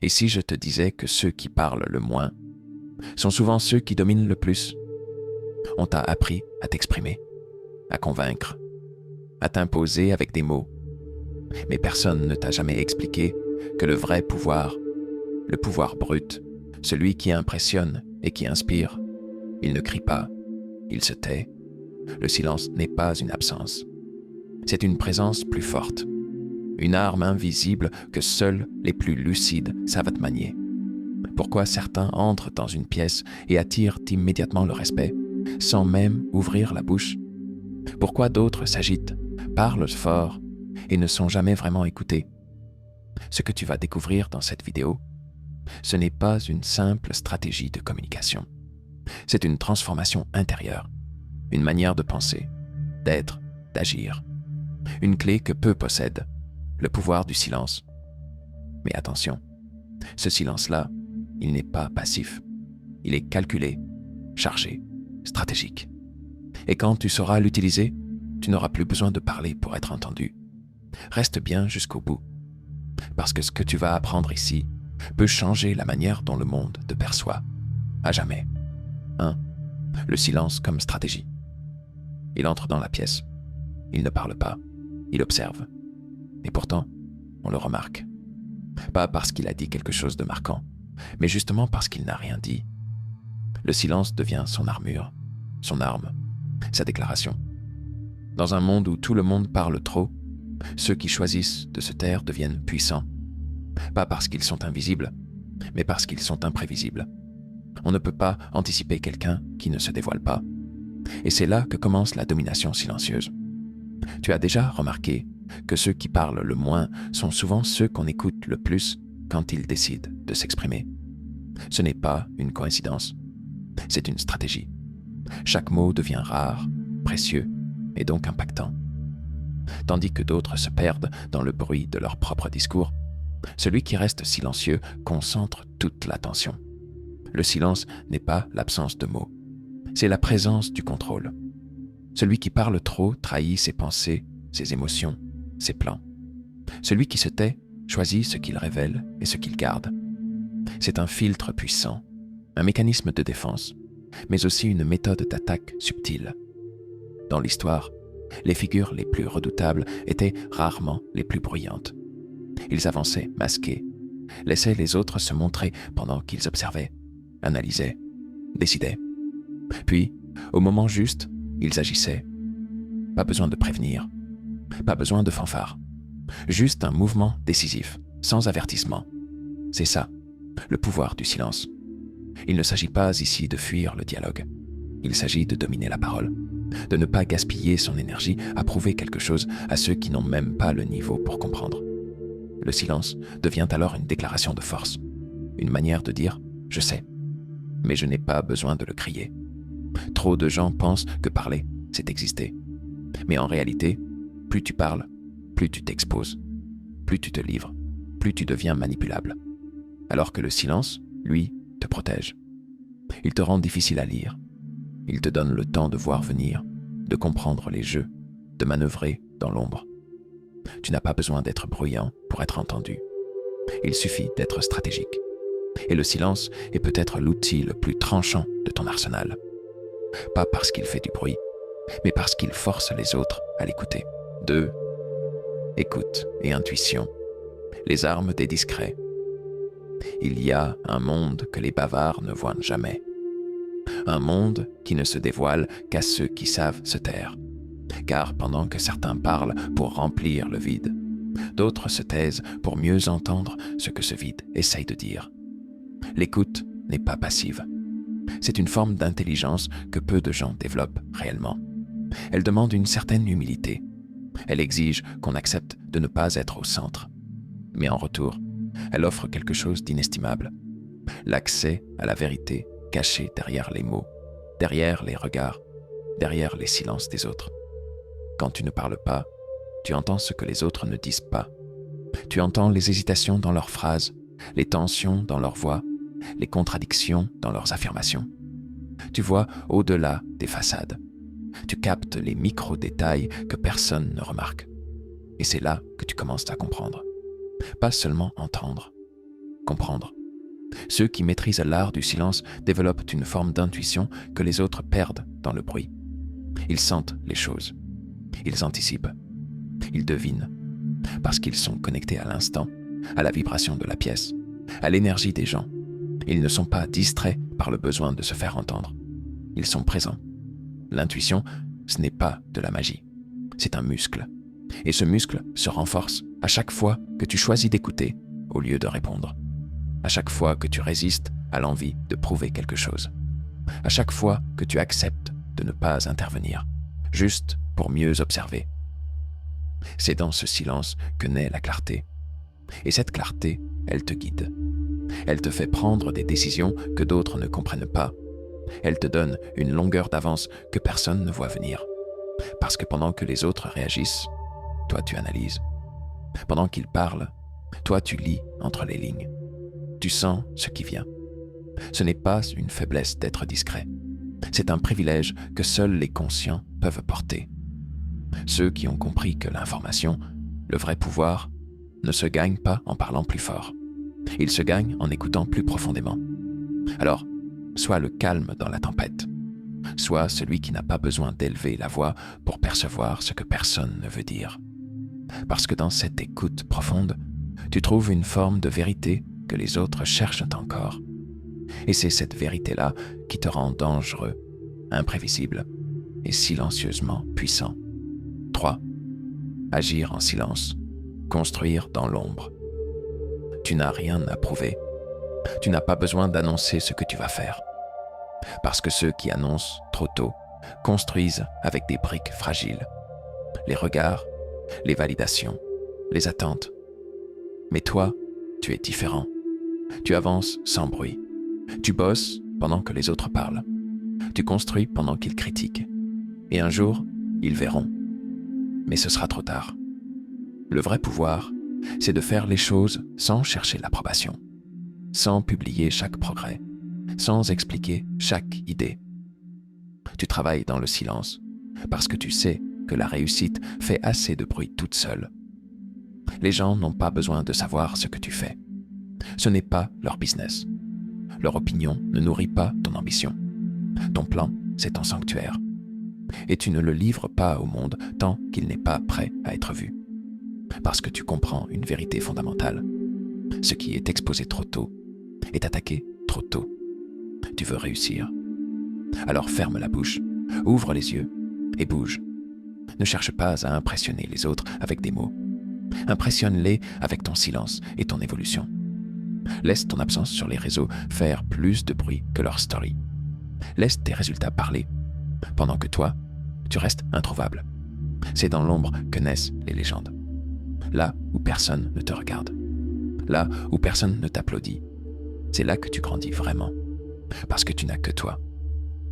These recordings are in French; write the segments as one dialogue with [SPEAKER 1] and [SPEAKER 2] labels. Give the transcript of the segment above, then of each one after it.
[SPEAKER 1] Et si je te disais que ceux qui parlent le moins sont souvent ceux qui dominent le plus? On t'a appris à t'exprimer, à convaincre, à t'imposer avec des mots. Mais personne ne t'a jamais expliqué que le vrai pouvoir, le pouvoir brut, celui qui impressionne et qui inspire, il ne crie pas, il se tait. Le silence n'est pas une absence. C'est une présence plus forte, une arme invisible que seuls les plus lucides savent manier. Pourquoi certains entrent dans une pièce et attirent immédiatement le respect, sans même ouvrir la bouche? Pourquoi d'autres s'agitent, parlent fort et ne sont jamais vraiment écoutés? Ce que tu vas découvrir dans cette vidéo, ce n'est pas une simple stratégie de communication. C'est une transformation intérieure, une manière de penser, d'être, d'agir. Une clé que peu possèdent, le pouvoir du silence. Mais attention, ce silence-là, il n'est pas passif. Il est calculé, chargé, stratégique. Et quand tu sauras l'utiliser, tu n'auras plus besoin de parler pour être entendu. Reste bien jusqu'au bout, parce que ce que tu vas apprendre ici peut changer la manière dont le monde te perçoit, à jamais. 1. Le silence comme stratégie. Il entre dans la pièce. Il ne parle pas. Il observe. Et pourtant, on le remarque. Pas parce qu'il a dit quelque chose de marquant, mais justement parce qu'il n'a rien dit. Le silence devient son armure, son arme, sa déclaration. Dans un monde où tout le monde parle trop, ceux qui choisissent de se taire deviennent puissants. Pas parce qu'ils sont invisibles, mais parce qu'ils sont imprévisibles. On ne peut pas anticiper quelqu'un qui ne se dévoile pas. Et c'est là que commence la domination silencieuse. Tu as déjà remarqué que ceux qui parlent le moins sont souvent ceux qu'on écoute le plus quand ils décident de s'exprimer. Ce n'est pas une coïncidence, c'est une stratégie. Chaque mot devient rare, précieux et donc impactant. Tandis que d'autres se perdent dans le bruit de leur propre discours, celui qui reste silencieux concentre toute l'attention. Le silence n'est pas l'absence de mots, c'est la présence du contrôle. Celui qui parle trop trahit ses pensées, ses émotions, ses plans. Celui qui se tait choisit ce qu'il révèle et ce qu'il garde. C'est un filtre puissant, un mécanisme de défense, mais aussi une méthode d'attaque subtile. Dans l'histoire, les figures les plus redoutables étaient rarement les plus bruyantes. Ils avançaient masqués, laissaient les autres se montrer pendant qu'ils observaient, analysaient, décidaient. Puis, au moment juste, ils agissaient. Pas besoin de prévenir, pas besoin de fanfare. Juste un mouvement décisif, sans avertissement. C'est ça, le pouvoir du silence. Il ne s'agit pas ici de fuir le dialogue. Il s'agit de dominer la parole, de ne pas gaspiller son énergie à prouver quelque chose à ceux qui n'ont même pas le niveau pour comprendre. Le silence devient alors une déclaration de force, une manière de dire « je sais », mais je n'ai pas besoin de le crier. Trop de gens pensent que parler, c'est exister. Mais en réalité, plus tu parles, plus tu t'exposes, plus tu te livres, plus tu deviens manipulable. Alors que le silence, lui, te protège. Il te rend difficile à lire. Il te donne le temps de voir venir, de comprendre les jeux, de manœuvrer dans l'ombre. Tu n'as pas besoin d'être bruyant pour être entendu. Il suffit d'être stratégique. Et le silence est peut-être l'outil le plus tranchant de ton arsenal. Pas parce qu'il fait du bruit, mais parce qu'il force les autres à l'écouter. 2. Écoute et intuition, les armes des discrets. Il y a un monde que les bavards ne voient jamais. Un monde qui ne se dévoile qu'à ceux qui savent se taire. Car pendant que certains parlent pour remplir le vide, d'autres se taisent pour mieux entendre ce que ce vide essaye de dire. L'écoute n'est pas passive. C'est une forme d'intelligence que peu de gens développent réellement. Elle demande une certaine humilité. Elle exige qu'on accepte de ne pas être au centre. Mais en retour, elle offre quelque chose d'inestimable. L'accès à la vérité cachée derrière les mots, derrière les regards, derrière les silences des autres. Quand tu ne parles pas, tu entends ce que les autres ne disent pas. Tu entends les hésitations dans leurs phrases, les tensions dans leur voix, les contradictions dans leurs affirmations. Tu vois au-delà des façades. Tu captes les micro-détails que personne ne remarque. Et c'est là que tu commences à comprendre. Pas seulement entendre, comprendre. Ceux qui maîtrisent l'art du silence développent une forme d'intuition que les autres perdent dans le bruit. Ils sentent les choses. Ils anticipent. Ils devinent. Parce qu'ils sont connectés à l'instant, à la vibration de la pièce, à l'énergie des gens. Ils ne sont pas distraits par le besoin de se faire entendre. Ils sont présents. L'intuition, ce n'est pas de la magie. C'est un muscle. Et ce muscle se renforce à chaque fois que tu choisis d'écouter au lieu de répondre. À chaque fois que tu résistes à l'envie de prouver quelque chose. À chaque fois que tu acceptes de ne pas intervenir, juste pour mieux observer. C'est dans ce silence que naît la clarté. Et cette clarté, elle te guide. Elle te fait prendre des décisions que d'autres ne comprennent pas. Elle te donne une longueur d'avance que personne ne voit venir. Parce que pendant que les autres réagissent, toi tu analyses. Pendant qu'ils parlent, toi tu lis entre les lignes. Tu sens ce qui vient. Ce n'est pas une faiblesse d'être discret. C'est un privilège que seuls les conscients peuvent porter. Ceux qui ont compris que l'information, le vrai pouvoir, ne se gagne pas en parlant plus fort. Il se gagne en écoutant plus profondément. Alors, sois le calme dans la tempête. Sois celui qui n'a pas besoin d'élever la voix pour percevoir ce que personne ne veut dire. Parce que dans cette écoute profonde, tu trouves une forme de vérité que les autres cherchent encore. Et c'est cette vérité-là qui te rend dangereux, imprévisible et silencieusement puissant. 3. Agir en silence. Construire dans l'ombre. Tu n'as rien à prouver. Tu n'as pas besoin d'annoncer ce que tu vas faire. Parce que ceux qui annoncent trop tôt construisent avec des briques fragiles. Les regards, les validations, les attentes. Mais toi, tu es différent. Tu avances sans bruit. Tu bosses pendant que les autres parlent. Tu construis pendant qu'ils critiquent. Et un jour, ils verront. Mais ce sera trop tard. Le vrai pouvoir, c'est de faire les choses sans chercher l'approbation, sans publier chaque progrès, sans expliquer chaque idée. Tu travailles dans le silence parce que tu sais que la réussite fait assez de bruit toute seule. Les gens n'ont pas besoin de savoir ce que tu fais. Ce n'est pas leur business. Leur opinion ne nourrit pas ton ambition. Ton plan, c'est ton sanctuaire. Et tu ne le livres pas au monde tant qu'il n'est pas prêt à être vu. Parce que tu comprends une vérité fondamentale. Ce qui est exposé trop tôt est attaqué trop tôt. Tu veux réussir. Alors ferme la bouche, ouvre les yeux et bouge. Ne cherche pas à impressionner les autres avec des mots. Impressionne-les avec ton silence et ton évolution. Laisse ton absence sur les réseaux faire plus de bruit que leur story. Laisse tes résultats parler, pendant que toi, tu restes introuvable. C'est dans l'ombre que naissent les légendes. Là où personne ne te regarde. Là où personne ne t'applaudit. C'est là que tu grandis vraiment. Parce que tu n'as que toi.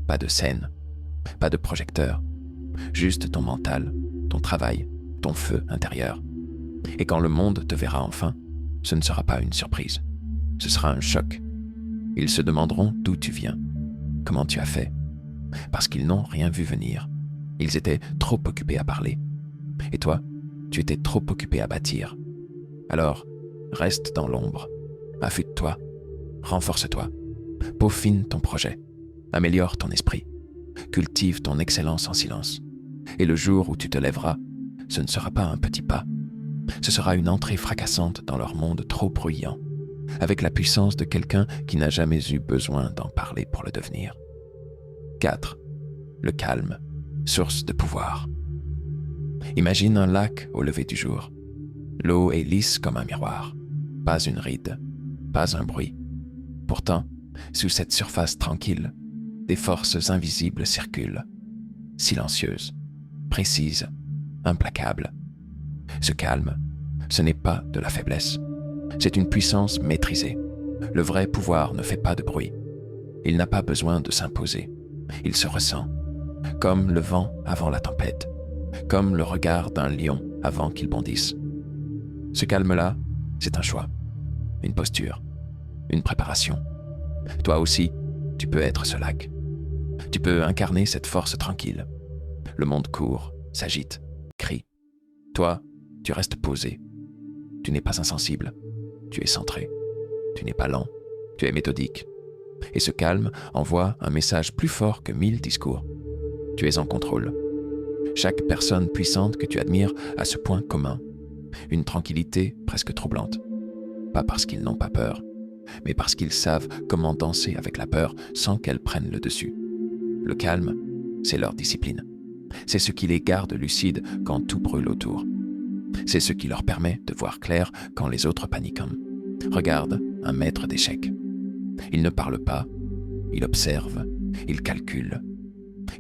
[SPEAKER 1] Pas de scène, pas de projecteur. Juste ton mental, ton travail, ton feu intérieur. Et quand le monde te verra enfin, ce ne sera pas une surprise. Ce sera un choc. Ils se demanderont d'où tu viens, comment tu as fait. Parce qu'ils n'ont rien vu venir. Ils étaient trop occupés à parler. Et toi, tu étais trop occupé à bâtir. Alors, reste dans l'ombre. Affûte-toi. Renforce-toi. Peaufine ton projet. Améliore ton esprit. Cultive ton excellence en silence. Et le jour où tu te lèveras, ce ne sera pas un petit pas. Ce sera une entrée fracassante dans leur monde trop bruyant, avec la puissance de quelqu'un qui n'a jamais eu besoin d'en parler pour le devenir. 4. Le calme, source de pouvoir. Imagine un lac au lever du jour. L'eau est lisse comme un miroir. Pas une ride, pas un bruit. Pourtant, sous cette surface tranquille, des forces invisibles circulent, silencieuses, précises, implacables. Ce calme, ce n'est pas de la faiblesse. C'est une puissance maîtrisée. Le vrai pouvoir ne fait pas de bruit. Il n'a pas besoin de s'imposer. Il se ressent, comme le vent avant la tempête, comme le regard d'un lion avant qu'il bondisse. Ce calme-là, c'est un choix, une posture, une préparation. Toi aussi, tu peux être ce lac. Tu peux incarner cette force tranquille. Le monde court, s'agite, crie. Toi, tu restes posé. Tu n'es pas insensible, tu es centré. tu n'es pas lent, tu es méthodique. Et ce calme envoie un message plus fort que 1000 discours. Tu es en contrôle. Chaque personne puissante que tu admires a ce point commun, une tranquillité presque troublante. Pas parce qu'ils n'ont pas peur, mais parce qu'ils savent comment danser avec la peur sans qu'elle prenne le dessus. Le calme, c'est leur discipline. C'est ce qui les garde lucides quand tout brûle autour. C'est ce qui leur permet de voir clair quand les autres paniquent. Regarde un maître d'échecs. Il ne parle pas, il observe, il calcule.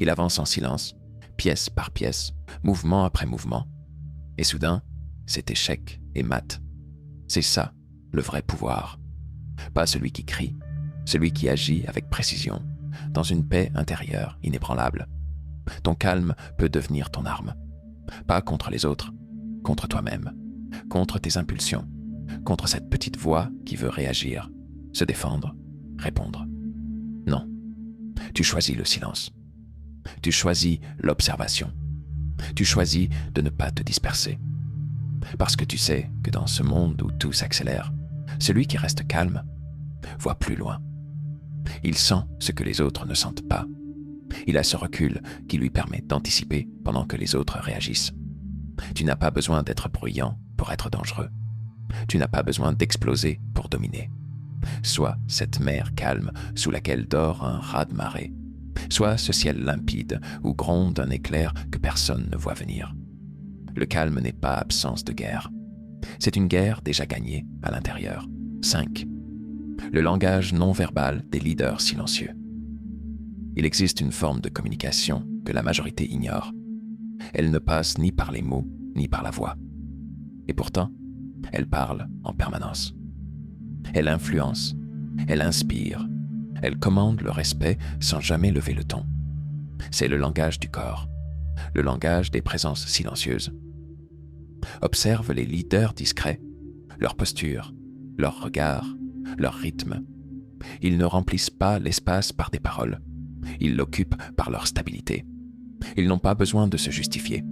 [SPEAKER 1] Il avance en silence, pièce par pièce, mouvement après mouvement. Et soudain, c'est échec et mat. C'est ça, le vrai pouvoir. Pas celui qui crie, celui qui agit avec précision, dans une paix intérieure inébranlable. Ton calme peut devenir ton arme. Pas contre les autres, contre toi-même, contre tes impulsions, contre cette petite voix qui veut réagir, se défendre, répondre. Non, tu choisis le silence. Tu choisis l'observation. Tu choisis de ne pas te disperser. Parce que tu sais que dans ce monde où tout s'accélère, celui qui reste calme voit plus loin. Il sent ce que les autres ne sentent pas. Il a ce recul qui lui permet d'anticiper pendant que les autres réagissent. Tu n'as pas besoin d'être bruyant pour être dangereux. Tu n'as pas besoin d'exploser pour dominer. Sois cette mer calme sous laquelle dort un raz-de-marée. Sois ce ciel limpide où gronde un éclair que personne ne voit venir. Le calme n'est pas absence de guerre. C'est une guerre déjà gagnée à l'intérieur. 5. Le langage non verbal des leaders silencieux. Il existe une forme de communication que la majorité ignore. Elle ne passe ni par les mots, ni par la voix. Et pourtant, elle parle en permanence. Elle influence, elle inspire, elle commande le respect sans jamais lever le ton. C'est le langage du corps, le langage des présences silencieuses. Observe les leaders discrets, leur posture, leur regard, leur rythme. Ils ne remplissent pas l'espace par des paroles, ils l'occupent par leur stabilité. Ils n'ont pas besoin de se justifier.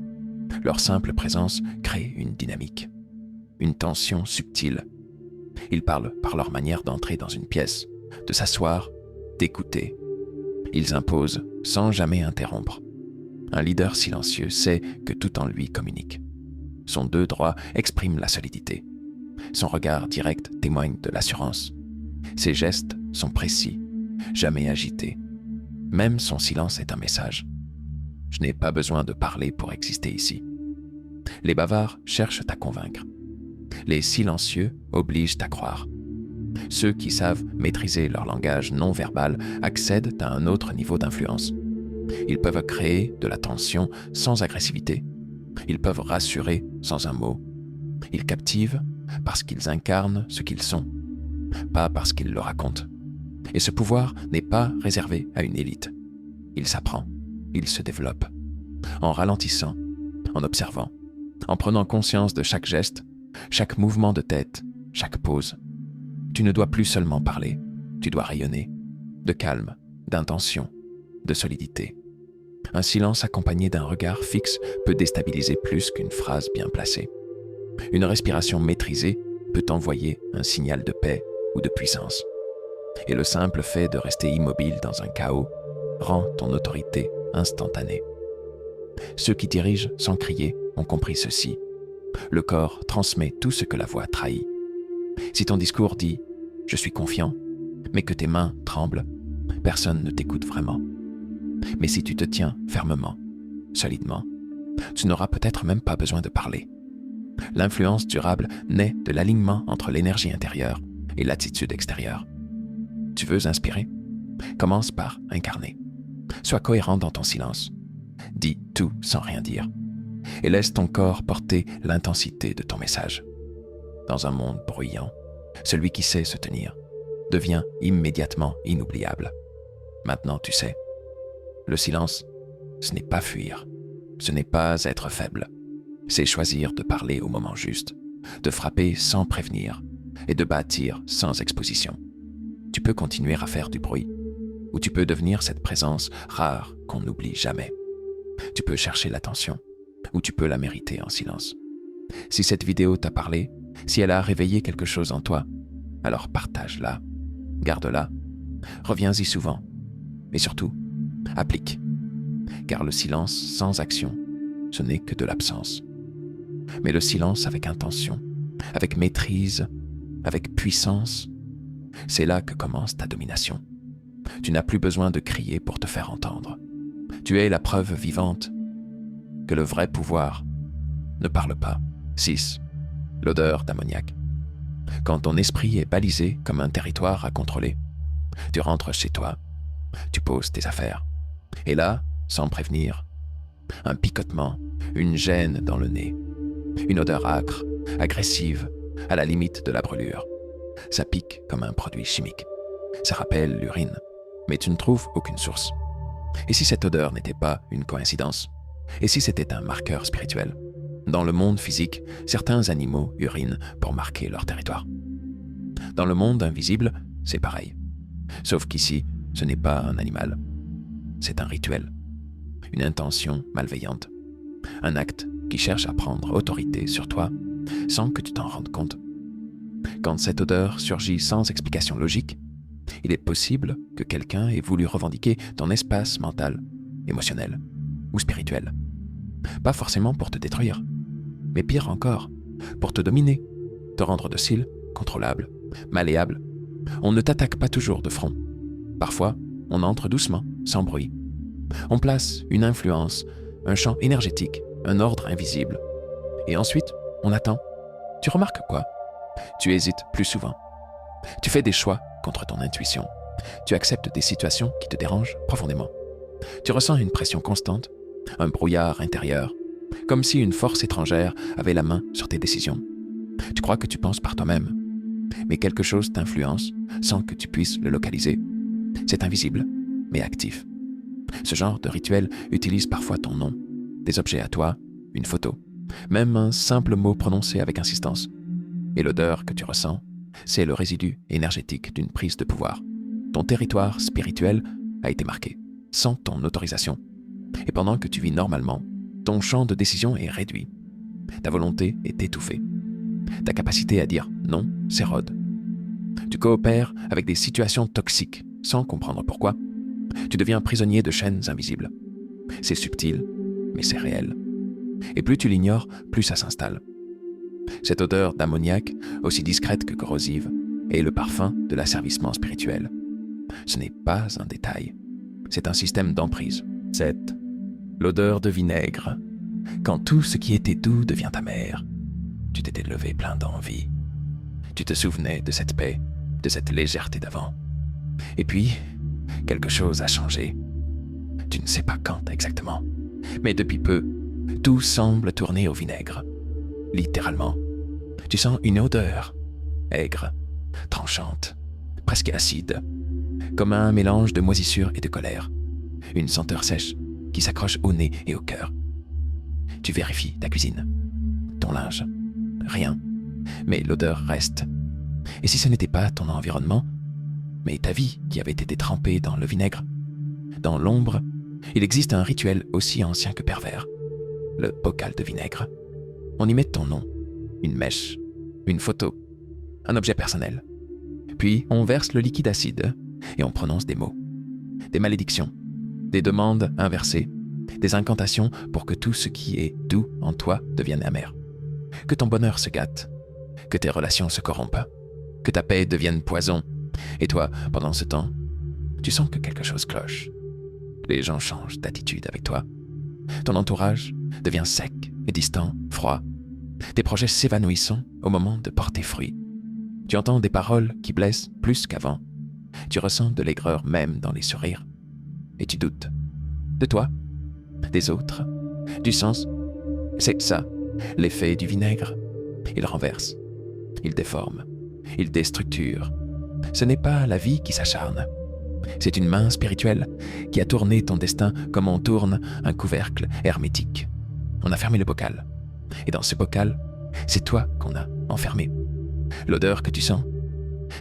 [SPEAKER 1] Leur simple présence crée une dynamique, une tension subtile. Ils parlent par leur manière d'entrer dans une pièce, de s'asseoir, d'écouter. Ils imposent sans jamais interrompre. Un leader silencieux sait que tout en lui communique. Son deux droits expriment la solidité. Son regard direct témoigne de l'assurance. Ses gestes sont précis, jamais agités. Même son silence est un message. Je n'ai pas besoin de parler pour exister ici. Les bavards cherchent à convaincre. Les silencieux obligent à croire. Ceux qui savent maîtriser leur langage non verbal accèdent à un autre niveau d'influence. Ils peuvent créer de la tension sans agressivité. Ils peuvent rassurer sans un mot. Ils captivent parce qu'ils incarnent ce qu'ils sont, pas parce qu'ils le racontent. Et ce pouvoir n'est pas réservé à une élite. Il s'apprend, il se développe. En ralentissant, en observant, en prenant conscience de chaque geste, chaque mouvement de tête, chaque pause. Tu ne dois plus seulement parler, tu dois rayonner, de calme, d'intention, de solidité. Un silence accompagné d'un regard fixe peut déstabiliser plus qu'une phrase bien placée. Une respiration maîtrisée peut envoyer un signal de paix ou de puissance. Et le simple fait de rester immobile dans un chaos rend ton autorité instantanée. Ceux qui dirigent sans crier ont compris ceci. Le corps transmet tout ce que la voix trahit. Si ton discours dit « je suis confiant », mais que tes mains tremblent, personne ne t'écoute vraiment. Mais si tu te tiens fermement, solidement, tu n'auras peut-être même pas besoin de parler. L'influence durable naît de l'alignement entre l'énergie intérieure et l'attitude extérieure. Tu veux inspirer? Commence par incarner. Sois cohérent dans ton silence. Dis tout sans rien dire. Et laisse ton corps porter l'intensité de ton message. Dans un monde bruyant, celui qui sait se tenir devient immédiatement inoubliable. Maintenant, tu sais, le silence, ce n'est pas fuir, ce n'est pas être faible. C'est choisir de parler au moment juste, de frapper sans prévenir et de bâtir sans exposition. Tu peux continuer à faire du bruit, ou tu peux devenir cette présence rare qu'on n'oublie jamais. Tu peux chercher l'attention, ou tu peux la mériter en silence. Si cette vidéo t'a parlé, si elle a réveillé quelque chose en toi, Alors partage-la, garde-la, reviens-y souvent, mais surtout, applique. Car le silence sans action, ce n'est que de l'absence. Mais le silence avec intention, avec maîtrise, avec puissance, c'est là que commence ta domination. Tu n'as plus besoin de crier pour te faire entendre. Tu es la preuve vivante que le vrai pouvoir ne parle pas. 6. L'odeur d'ammoniac. Quand ton esprit est balisé comme un territoire à contrôler, tu rentres chez toi, tu poses tes affaires. Et là, sans prévenir, un picotement, une gêne dans le nez, une odeur âcre, agressive, à la limite de la brûlure. Ça pique comme un produit chimique. Ça rappelle l'urine, mais tu ne trouves aucune source. Et si cette odeur n'était pas une coïncidence? Et si c'était un marqueur spirituel? Dans le monde physique, certains animaux urinent pour marquer leur territoire. Dans le monde invisible, c'est pareil. Sauf qu'ici, ce n'est pas un animal. C'est un rituel, une intention malveillante, un acte qui cherche à prendre autorité sur toi sans que tu t'en rendes compte. Quand cette odeur surgit sans explication logique, il est possible que quelqu'un ait voulu revendiquer ton espace mental, émotionnel ou spirituel. Pas forcément pour te détruire, mais pire encore, pour te dominer, te rendre docile, contrôlable, malléable. On ne t'attaque pas toujours de front. Parfois, on entre doucement, sans bruit. On place une influence, un champ énergétique, un ordre invisible. Et ensuite, on attend. Tu remarques quoi? Tu hésites plus souvent. Tu fais des choix contre ton intuition. Tu acceptes des situations qui te dérangent profondément. Tu ressens une pression constante, un brouillard intérieur, comme si une force étrangère avait la main sur tes décisions. Tu crois que tu penses par toi-même, mais quelque chose t'influence sans que tu puisses le localiser. C'est invisible, mais actif. Ce genre de rituel utilise parfois ton nom, des objets à toi, une photo, même un simple mot prononcé avec insistance. Et l'odeur que tu ressens, c'est le résidu énergétique d'une prise de pouvoir. Ton territoire spirituel a été marqué, sans ton autorisation. Et pendant que tu vis normalement, ton champ de décision est réduit. Ta volonté est étouffée. Ta capacité à dire non s'érode. Tu coopères avec des situations toxiques, sans comprendre pourquoi. Tu deviens prisonnier de chaînes invisibles. C'est subtil, mais c'est réel. Et plus tu l'ignores, plus ça s'installe. Cette odeur d'ammoniac, aussi discrète que corrosive, est le parfum de l'asservissement spirituel. Ce n'est pas un détail, c'est un système d'emprise. 7. L'odeur de vinaigre. Quand tout ce qui était doux devient amer, tu t'étais levé plein d'envie. Tu te souvenais de cette paix, de cette légèreté d'avant. Et puis, quelque chose a changé. Tu ne sais pas quand exactement, mais depuis peu, tout semble tourner au vinaigre. Littéralement. Tu sens une odeur, aigre, tranchante, presque acide, comme un mélange de moisissure et de colère. Une senteur sèche qui s'accroche au nez et au cœur. Tu vérifies ta cuisine, ton linge, rien, mais l'odeur reste. Et si ce n'était pas ton environnement, mais ta vie qui avait été trempée dans le vinaigre? Dans l'ombre, il existe un rituel aussi ancien que pervers, le bocal de vinaigre. On y met ton nom, une mèche, une photo, un objet personnel. Puis on verse le liquide acide et on prononce des mots, des malédictions, des demandes inversées, des incantations pour que tout ce qui est doux en toi devienne amer. Que ton bonheur se gâte, que tes relations se corrompent, que ta paix devienne poison. Et toi, pendant ce temps, tu sens que quelque chose cloche. Les gens changent d'attitude avec toi. Ton entourage devient sec et distant, froid. Tes projets s'évanouissent au moment de porter fruit. Tu entends des paroles qui blessent plus qu'avant. Tu ressens de l'aigreur même dans les sourires. Et tu doutes. De toi, des autres, du sens. C'est ça, l'effet du vinaigre. Il renverse, il déforme, il déstructure. Ce n'est pas la vie qui s'acharne. C'est une main spirituelle qui a tourné ton destin comme on tourne un couvercle hermétique. On a fermé le bocal. Et dans ce bocal, c'est toi qu'on a enfermé. L'odeur que tu sens,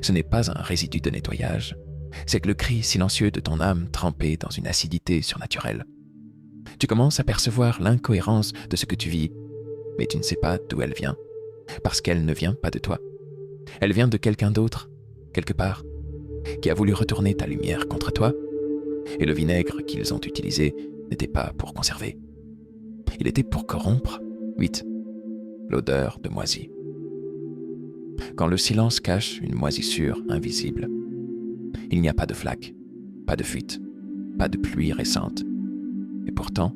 [SPEAKER 1] ce n'est pas un résidu de nettoyage. C'est que le cri silencieux de ton âme trempée dans une acidité surnaturelle. Tu commences à percevoir l'incohérence de ce que tu vis, mais tu ne sais pas d'où elle vient, parce qu'elle ne vient pas de toi. Elle vient de quelqu'un d'autre, quelque part, qui a voulu retourner ta lumière contre toi, et le vinaigre qu'ils ont utilisé n'était pas pour conserver. Il était pour corrompre. 8. L'odeur de moisi. Quand le silence cache une moisissure invisible, il n'y a pas de flaque, pas de fuite, pas de pluie récente. Et pourtant,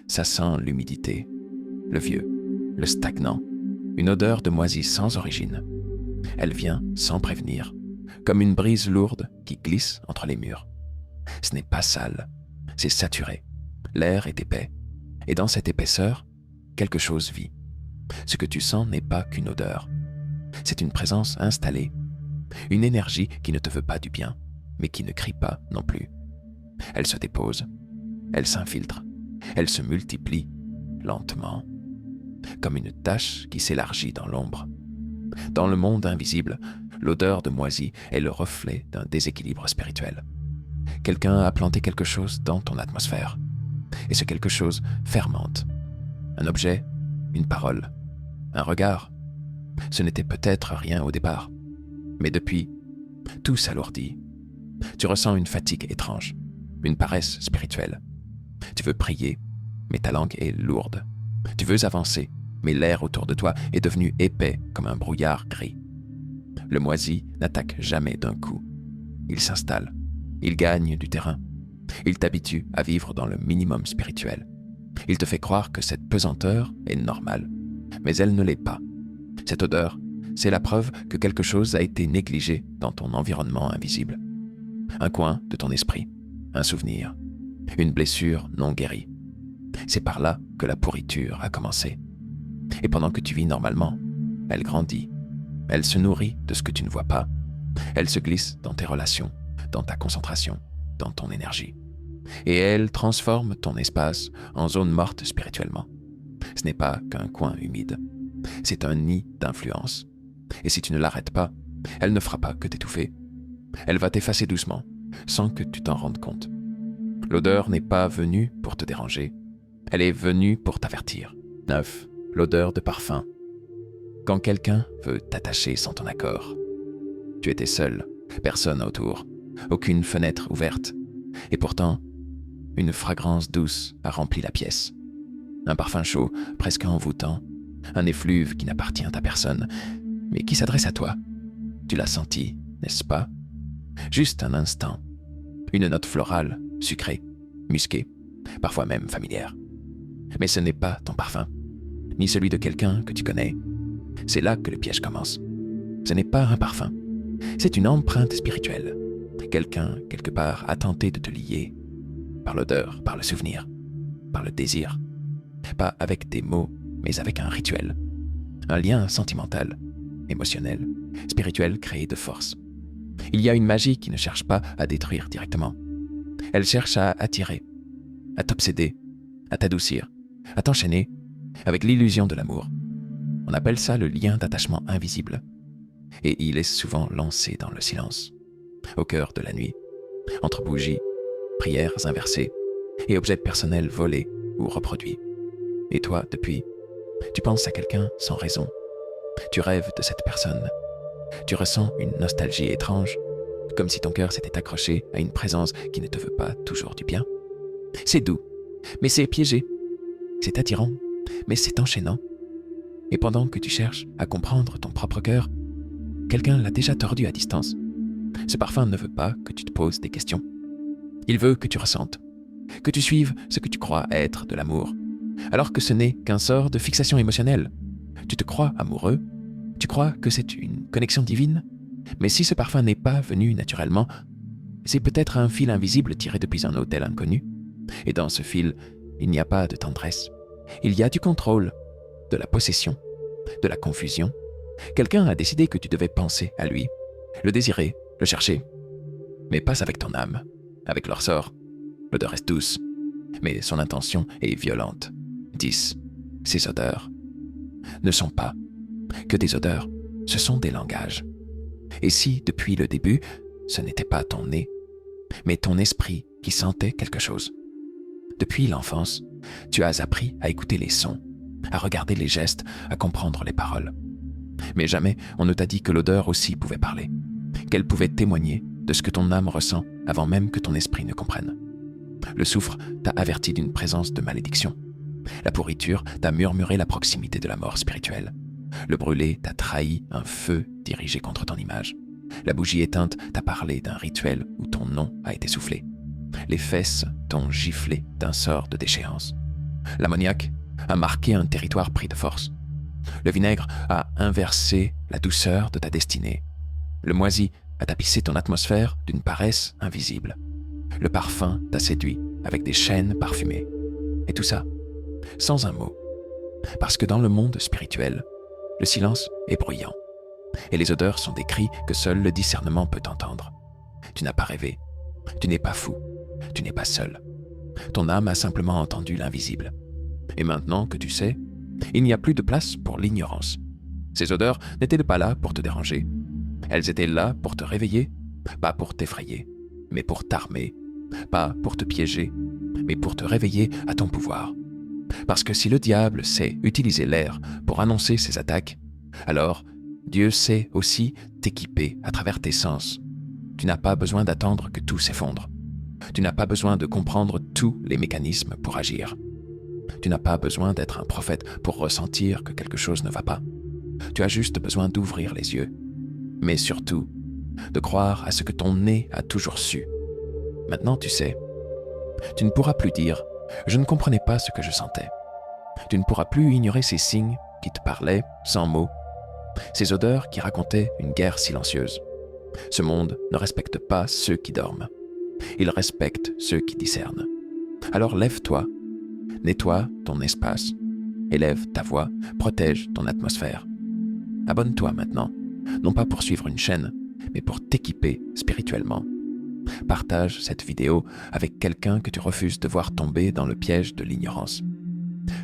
[SPEAKER 1] ça sent l'humidité, le vieux, le stagnant, une odeur de moisi sans origine. Elle vient sans prévenir, comme une brise lourde qui glisse entre les murs. Ce n'est pas sale, c'est saturé. L'air est épais, et dans cette épaisseur, quelque chose vit. Ce que tu sens n'est pas qu'une odeur. C'est une présence installée, une énergie qui ne te veut pas du bien, mais qui ne crie pas non plus. Elle se dépose, elle s'infiltre, elle se multiplie lentement, comme une tache qui s'élargit dans l'ombre. Dans le monde invisible, l'odeur de moisi est le reflet d'un déséquilibre spirituel. Quelqu'un a planté quelque chose dans ton atmosphère, et ce quelque chose fermente. Un objet, une parole, un regard. Ce n'était peut-être rien au départ, mais depuis, tout s'alourdit. Tu ressens une fatigue étrange, une paresse spirituelle. Tu veux prier, mais ta langue est lourde. Tu veux avancer, mais l'air autour de toi est devenu épais comme un brouillard gris. Le moisi n'attaque jamais d'un coup. Il s'installe, il gagne du terrain. Il t'habitue à vivre dans le minimum spirituel. Il te fait croire que cette pesanteur est normale, mais elle ne l'est pas. Cette odeur, c'est la preuve que quelque chose a été négligé dans ton environnement invisible. Un coin de ton esprit, un souvenir, une blessure non guérie. C'est par là que la pourriture a commencé. Et pendant que tu vis normalement, elle grandit. Elle se nourrit de ce que tu ne vois pas. Elle se glisse dans tes relations, dans ta concentration, dans ton énergie. Et elle transforme ton espace en zone morte spirituellement. Ce n'est pas qu'un coin humide. C'est un nid d'influence. Et si tu ne l'arrêtes pas, elle ne fera pas que t'étouffer. Elle va t'effacer doucement, sans que tu t'en rendes compte. L'odeur n'est pas venue pour te déranger. Elle est venue pour t'avertir. 9. L'odeur de parfum. Quand quelqu'un veut t'attacher sans ton accord. Tu étais seul, personne autour, aucune fenêtre ouverte. Et pourtant, une fragrance douce a rempli la pièce. Un parfum chaud, presque envoûtant, un effluve qui n'appartient à personne, mais qui s'adresse à toi. Tu l'as senti, n'est-ce pas? Juste un instant. Une note florale, sucrée, musquée, parfois même familière. Mais ce n'est pas ton parfum, ni celui de quelqu'un que tu connais. C'est là que le piège commence. Ce n'est pas un parfum, c'est une empreinte spirituelle. Quelqu'un, quelque part, a tenté de te lier, par l'odeur, par le souvenir, par le désir. Pas avec des mots, mais avec un rituel. Un lien sentimental, émotionnel, spirituel créé de force. Il y a une magie qui ne cherche pas à détruire directement. Elle cherche à attirer, à t'obséder, à t'adoucir, à t'enchaîner avec l'illusion de l'amour. On appelle ça le lien d'attachement invisible. Et il est souvent lancé dans le silence, au cœur de la nuit, entre bougies, prières inversées et objets personnels volés ou reproduits. Et toi, depuis, tu penses à quelqu'un sans raison. Tu rêves de cette personne. Tu ressens une nostalgie étrange, comme si ton cœur s'était accroché à une présence qui ne te veut pas toujours du bien. C'est doux, mais c'est piégé. C'est attirant, mais c'est enchaînant. Et pendant que tu cherches à comprendre ton propre cœur, quelqu'un l'a déjà tordu à distance. Ce parfum ne veut pas que tu te poses des questions. Il veut que tu ressentes, que tu suives ce que tu crois être de l'amour, alors que ce n'est qu'un sort de fixation émotionnelle. Tu te crois amoureux, tu crois que c'est une connexion divine, mais si ce parfum n'est pas venu naturellement, c'est peut-être un fil invisible tiré depuis un autel inconnu. Et dans ce fil, il n'y a pas de tendresse. Il y a du contrôle, de la possession, de la confusion. Quelqu'un a décidé que tu devais penser à lui, le désirer, le chercher. Mais pas avec ton âme, avec leur sort. L'odeur est douce, mais son intention est violente. 10. Ces odeurs ne sont pas que des odeurs, ce sont des langages. Et si, depuis le début, ce n'était pas ton nez, mais ton esprit qui sentait quelque chose. Depuis l'enfance, tu as appris à écouter les sons, à regarder les gestes, à comprendre les paroles. Mais jamais on ne t'a dit que l'odeur aussi pouvait parler, qu'elle pouvait témoigner de ce que ton âme ressent avant même que ton esprit ne comprenne. Le soufre t'a averti d'une présence de malédiction. La pourriture t'a murmuré la proximité de la mort spirituelle. Le brûlé t'a trahi un feu dirigé contre ton image. La bougie éteinte t'a parlé d'un rituel où ton nom a été soufflé. Les fesses t'ont giflé d'un sort de déchéance. L'ammoniaque a marqué un territoire pris de force. Le vinaigre a inversé la douceur de ta destinée. Le moisi a tapissé ton atmosphère d'une paresse invisible. Le parfum t'a séduit avec des chaînes parfumées. Et tout ça, sans un mot. Parce que dans le monde spirituel, le silence est bruyant. Et les odeurs sont des cris que seul le discernement peut entendre. Tu n'as pas rêvé. Tu n'es pas fou. Tu n'es pas seul. Ton âme a simplement entendu l'invisible. Et maintenant que tu sais, il n'y a plus de place pour l'ignorance. Ces odeurs n'étaient pas là pour te déranger. Elles étaient là pour te réveiller, pas pour t'effrayer, mais pour t'armer, pas pour te piéger, mais pour te réveiller à ton pouvoir. Parce que si le diable sait utiliser l'air pour annoncer ses attaques, alors Dieu sait aussi t'équiper à travers tes sens. Tu n'as pas besoin d'attendre que tout s'effondre. Tu n'as pas besoin de comprendre tous les mécanismes pour agir. Tu n'as pas besoin d'être un prophète pour ressentir que quelque chose ne va pas. Tu as juste besoin d'ouvrir les yeux. Mais surtout, de croire à ce que ton nez a toujours su. Maintenant, tu sais. Tu ne pourras plus dire « je ne comprenais pas ce que je sentais ». Tu ne pourras plus ignorer ces signes qui te parlaient sans mots, ces odeurs qui racontaient une guerre silencieuse. Ce monde ne respecte pas ceux qui dorment. Il respecte ceux qui discernent. Alors lève-toi, nettoie ton espace, élève ta voix, protège ton atmosphère. Abonne-toi maintenant, non pas pour suivre une chaîne, mais pour t'équiper spirituellement. Partage cette vidéo avec quelqu'un que tu refuses de voir tomber dans le piège de l'ignorance.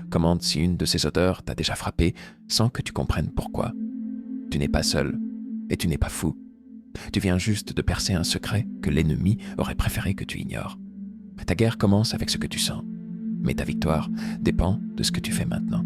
[SPEAKER 1] Commente si une de ces odeurs t'a déjà frappé sans que tu comprennes pourquoi. Tu n'es pas seul et tu n'es pas fou. Tu viens juste de percer un secret que l'ennemi aurait préféré que tu ignores. Ta guerre commence avec ce que tu sens, mais ta victoire dépend de ce que tu fais maintenant.